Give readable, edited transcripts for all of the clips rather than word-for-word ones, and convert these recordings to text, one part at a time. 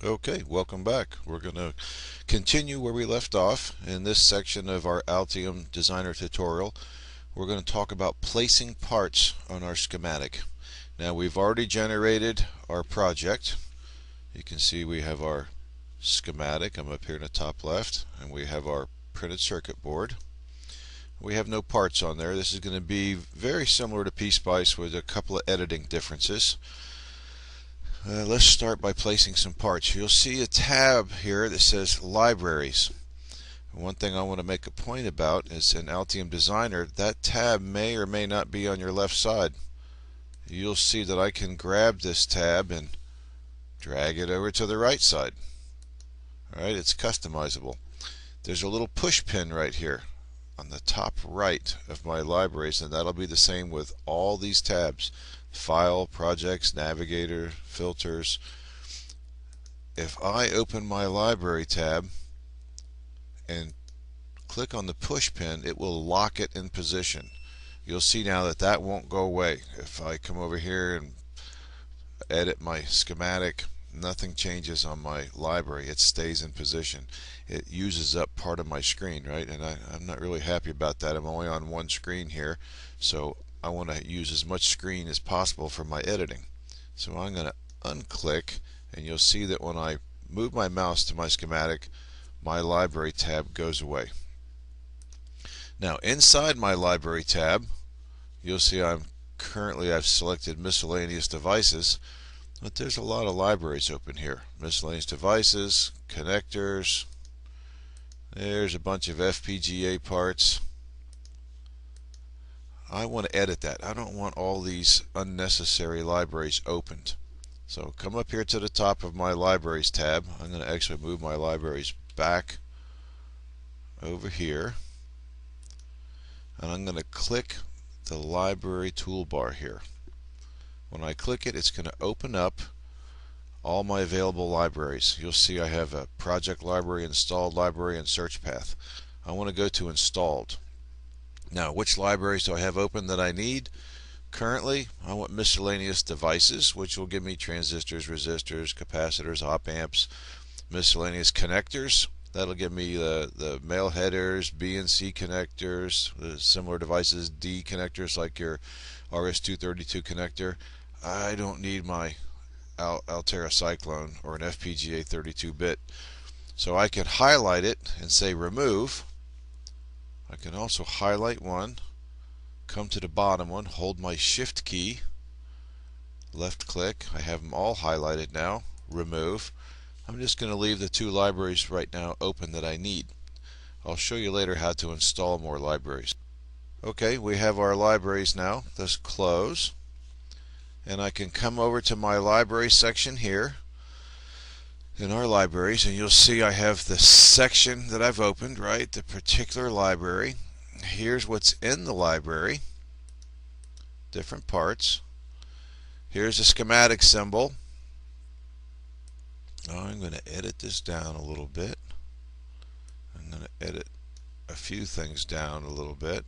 Okay, welcome back. We're going to continue where we left off. In this section of our Altium Designer tutorial, we're going to talk about placing parts on our schematic. Now, we've already generated our project. You can see we have our schematic. I'm up here in the top left, and we have our printed circuit board. We have no parts on there. This is going to be very similar to PSpice with a couple of editing differences. Let's start by placing some parts. You'll see a tab here that says Libraries. One thing I want to make a point about is in Altium Designer, that tab may or may not be on your left side. You'll see that I can grab this tab and drag it over to the right side. Alright, it's customizable. There's a little push pin right here on the top right of my libraries, and that'll be the same with all these tabs. File, Projects, Navigator, Filters. If I open my Library tab and click on the push pin, it will lock it in position. You'll see now that that won't go away. If I come over here and edit my schematic, nothing changes on my library. It stays in position. It uses up part of my screen, right? And I'm not really happy about that. I'm only on one screen here, so I want to use as much screen as possible for my editing. So I'm going to unclick, and you'll see that when I move my mouse to my schematic, my library tab goes away. Now inside my library tab, you'll see I've selected miscellaneous devices, but there's a lot of libraries open here. Miscellaneous devices, connectors, there's a bunch of FPGA parts. I want to edit that. I don't want all these unnecessary libraries opened. So come up here to the top of my Libraries tab. I'm going to actually move my libraries back over here. And I'm going to click the library toolbar here. When I click it, it's going to open up all my available libraries. You'll see I have a project library, installed library, and search path. I want to go to installed. Now, which libraries do I have open that I need? Currently, I want miscellaneous devices, which will give me transistors, resistors, capacitors, op amps. Miscellaneous connectors, that'll give me the male headers, B and C connectors, the similar devices, D connectors like your RS-232 connector. I don't need my Altera Cyclone or an FPGA 32-bit. So I can highlight it and say remove. I can also highlight one, come to the bottom one, hold my shift key, left click. I have them all highlighted now. Remove. I'm just going to leave the two libraries right now open that I need. I'll show you later how to install more libraries. Okay, we have our libraries now. Let's close. And I can come over to my library section here in our libraries, and you'll see I have the section that I've opened, right? The particular library. Here's what's in the library. Different parts. Here's a schematic symbol. I'm going to edit this down a little bit. I'm going to edit a few things down a little bit.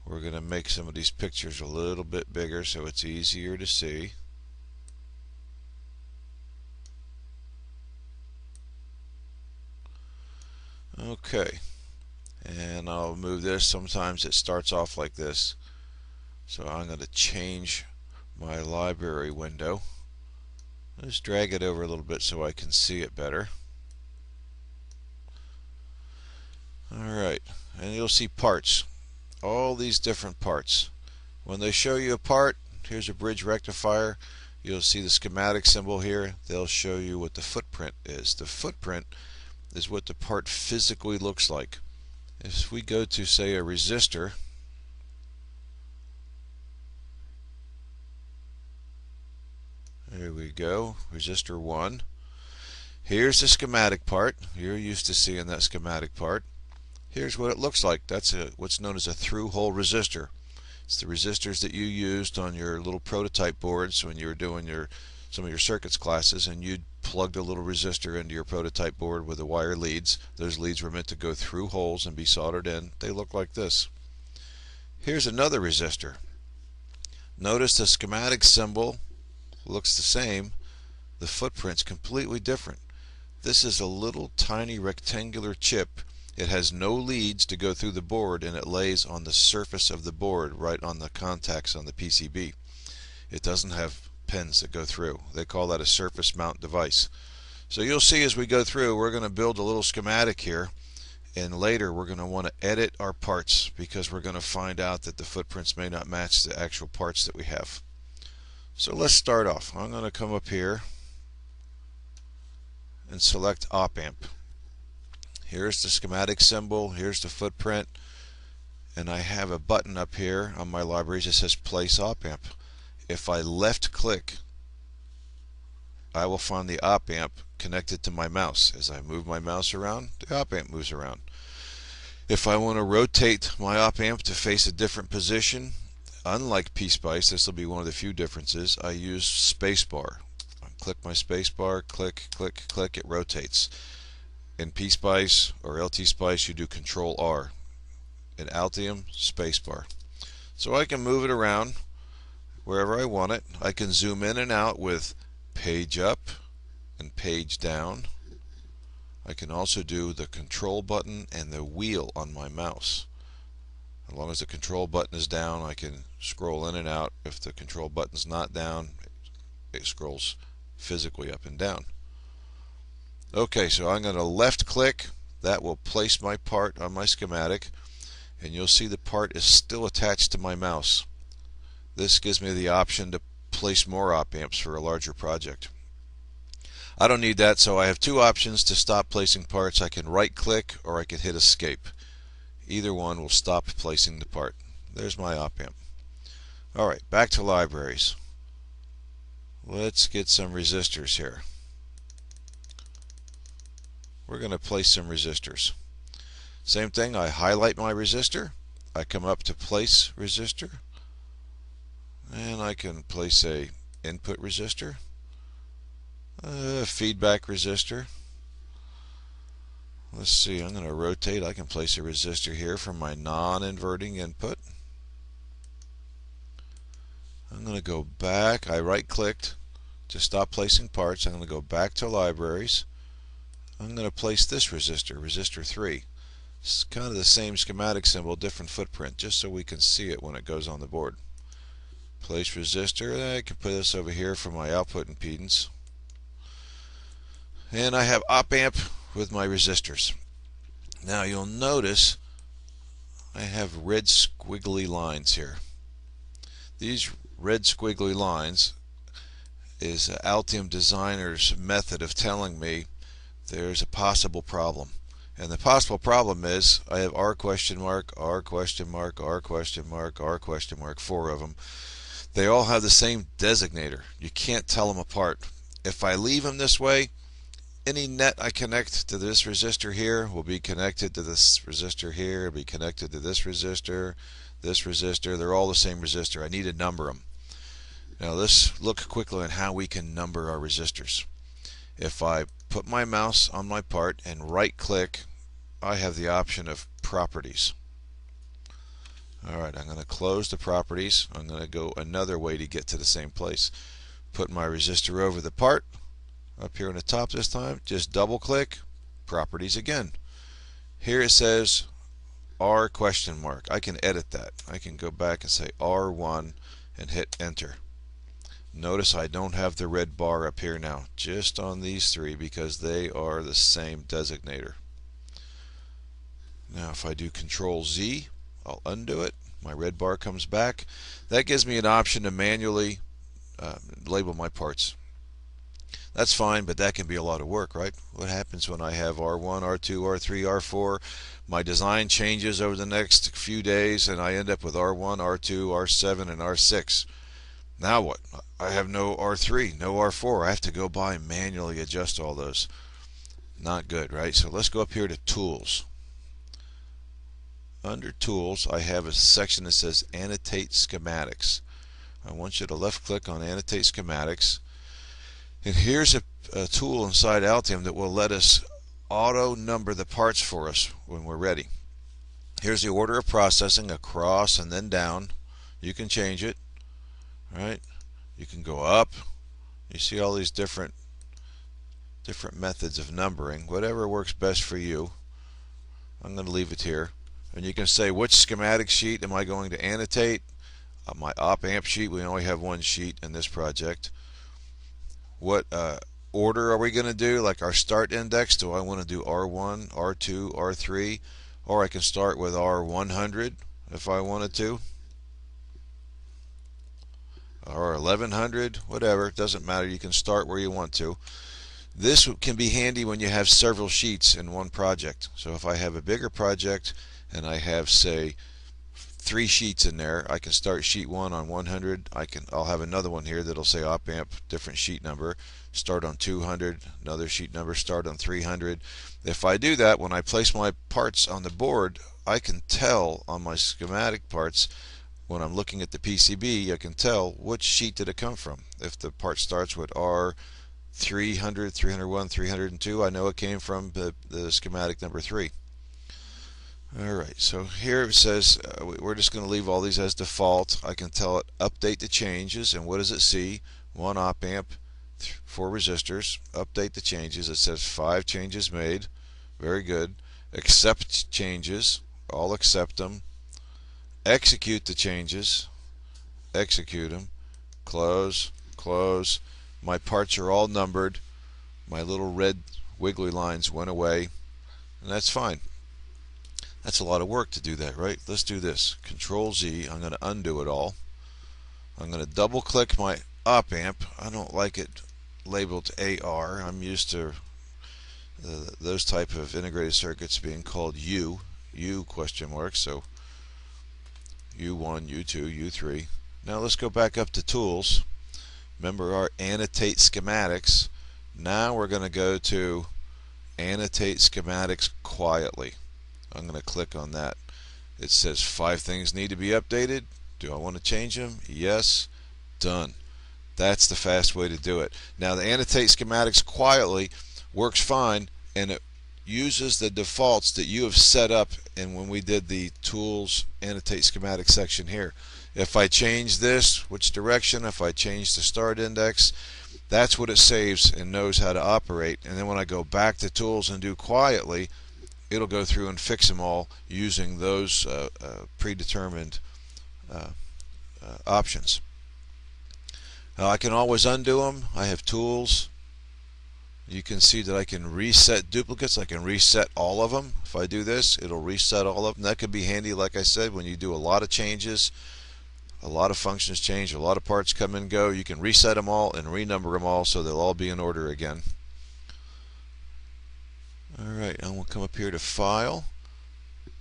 We're going to make some of these pictures a little bit bigger so it's easier to see. Okay, and I'll move this. Sometimes it starts off like this, so I'm going to change my library window. Just drag it over a little bit so I can see it better. Alright, and you'll see parts, all these different parts. When they show you a part, here's a bridge rectifier, you'll see the schematic symbol here. They'll show you what the footprint is. The footprint is what the part physically looks like. If we go to, say, a resistor, there we go, resistor 1. Here's the schematic part. You're used to seeing that schematic part. Here's what it looks like. That's what's known as a through-hole resistor. It's the resistors that you used on your little prototype boards when you were doing some of your circuits classes, and you'd plugged a little resistor into your prototype board with the wire leads. Those leads were meant to go through holes and be soldered in. They look like this. Here's another resistor. Notice the schematic symbol looks the same, the footprint's completely different. This is a little tiny rectangular chip. It has no leads to go through the board, and it lays on the surface of the board right on the contacts on the PCB. It doesn't have pins that go through. They call that a surface mount device. So you'll see as we go through, we're going to build a little schematic here, and later we're going to want to edit our parts because we're going to find out that the footprints may not match the actual parts that we have. So let's start off. I'm going to come up here and select op amp. Here's the schematic symbol, here's the footprint, and I have a button up here on my libraries that says place op amp. If I left click, I will find the op amp connected to my mouse. As I move my mouse around, the op amp moves around. If I want to rotate my op amp to face a different position, unlike PSpice, this will be one of the few differences, I use spacebar. Click my spacebar, click, click, click, it rotates. In PSpice or LTSpice, you do Control R. In Altium, spacebar. So I can move it around wherever I want it. I can zoom in and out with page up and page down. I can also do the control button and the wheel on my mouse. As long as the control button is down, I can scroll in and out. If the control button's not down, it scrolls physically up and down. Okay, so I'm going to left click. That will place my part on my schematic, and you'll see the part is still attached to my mouse. This gives me the option to place more op amps for a larger project. I don't need that, so I have two options to stop placing parts. I can right click or I can hit escape. Either one will stop placing the part. There's my op amp. Alright, back to libraries. Let's get some resistors here. We're going to place some resistors. Same thing, I highlight my resistor. I come up to place resistor. And I can place a input resistor, a feedback resistor. Let's see, I'm going to rotate. I can place a resistor here for my non-inverting input. I'm going to go back. I right clicked to stop placing parts. I'm going to go back to libraries. I'm going to place this resistor, resistor 3. It's kind of the same schematic symbol, different footprint, just so we can see it when it goes on the board. Place resistor. I can put this over here for my output impedance. And I have op amp with my resistors. Now you'll notice I have red squiggly lines here. These red squiggly lines is Altium designer's method of telling me there's a possible problem. And the possible problem is I have R question mark, R question mark, R question mark, R question mark, 4 of them. They all have the same designator. You can't tell them apart. If I leave them this way, any net I connect to this resistor here will be connected to this resistor here, will be connected to this resistor, they're all the same resistor. I need to number them. Now let's look quickly at how we can number our resistors. If I put my mouse on my part and right click, I have the option of properties. Alright, I'm going to close the properties. I'm going to go another way to get to the same place. Put my resistor over the part. Up here on the top this time, just double click, properties again. Here it says R question mark. I can edit that. I can go back and say R1 and hit enter. Notice I don't have the red bar up here now, just on these three because they are the same designator. Now if I do Control Z, I'll undo it. My red bar comes back. That gives me an option to manually label my parts. That's fine, but that can be a lot of work, right? What happens when I have R1, R2, R3, R4? My design changes over the next few days and I end up with R1, R2, R7, and R6. Now what? I have no R3, no R4. I have to go by and manually adjust all those. Not good, right? So let's go up here to Tools. Under Tools, I have a section that says Annotate Schematics. I want you to left click on Annotate Schematics. And here's a tool inside Altium that will let us auto number the parts for us when we're ready. Here's the order of processing, across and then down. You can change it. Right? You can go up You see all these different methods of numbering. Whatever works best for you. I'm going to leave it here. And you can say, which schematic sheet am I going to annotate? My op-amp sheet, we only have one sheet in this project. What order are we going to do? Like our start index, do I want to do R1, R2, R3? Or I can start with R100 if I wanted to. Or 1100, whatever, it doesn't matter. You can start where you want to. This can be handy when you have several sheets in one project. So if I have a bigger project and I have, say, 3 sheets in there, I can start sheet 1 on 100. I'll have another one here that'll say op amp, different sheet number, start on 200, another sheet number, start on 300. If I do that, when I place my parts on the board, I can tell on my schematic parts, when I'm looking at the PCB, I can tell which sheet did it come from. If the part starts with R 300, 301, 302, I know it came from the schematic number 3. Alright, so here it says we're just going to leave all these as default. I can tell it update the changes, and what does it see? 1 op amp, 4 resistors. Update the changes. It says 5 changes made. Very good. Accept changes. I'll accept them. Execute the changes. Execute them. Close. Close. My parts are all numbered. My little red wiggly lines went away, and that's fine. That's a lot of work to do that, right? Let's do this. Control Z. I'm going to undo it all. I'm going to double click my op amp. I don't like it labeled AR. I'm used to those type of integrated circuits being called U question mark. So U1, U2, U3. Now let's go back up to Tools. Remember our Annotate Schematics. Now we're going to go to Annotate Schematics Quietly. I'm going to click on that. It says 5 things need to be updated. Do I want to change them? Yes. Done. That's the fast way to do it. Now the Annotate Schematics Quietly works fine, and it uses the defaults that you have set up in when we did the Tools Annotate Schematic section here. If I change this, which direction, if I change the start index, that's what it saves and knows how to operate. And then when I go back to Tools and do Quietly, it'll go through and fix them all using those predetermined options. I can always undo them. I have tools. You can see that I can reset duplicates. I can reset all of them. If I do this, it'll reset all of them. That could be handy, like I said, when you do a lot of changes, a lot of functions change, a lot of parts come and go. You can reset them all and renumber them all so they'll all be in order again. Alright, I'm going to come up here to File,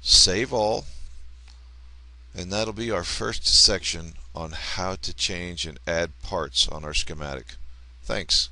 Save All, and that'll be our first section on how to change and add parts on our schematic. Thanks.